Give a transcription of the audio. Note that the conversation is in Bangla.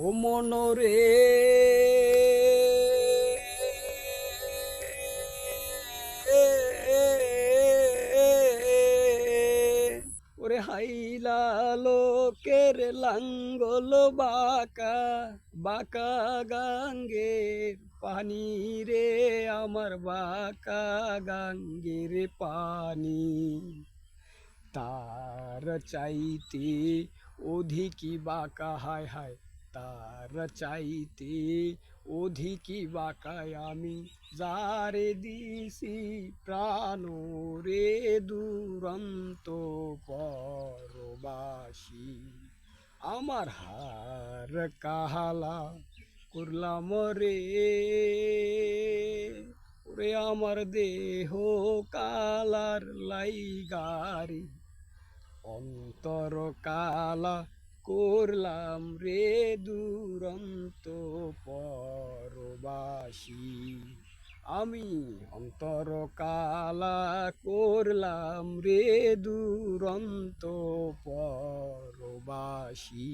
ও মনরে ওরে হাইলা লোকের লাঙ্গল বাঁকা বাঁকা গাঙ্গের পানি রে আমার বাঁকা গাঙ্গের পানি তার চাইতে অধিকই বাঁকা হায় হায় তার চাইতে অধিকই বাঁকায় আমি যারে দিছি প্রাণ রে দুরন্ত পরবাসী আমার হার কাহালা করলাম রে ওরে আমার দেহ কালার লাইগারি অন্তর কালা করলাম রে দুরন্ত পরবাসী আমি অন্তর কালা করলাম রে দুরন্ত পরবাসী।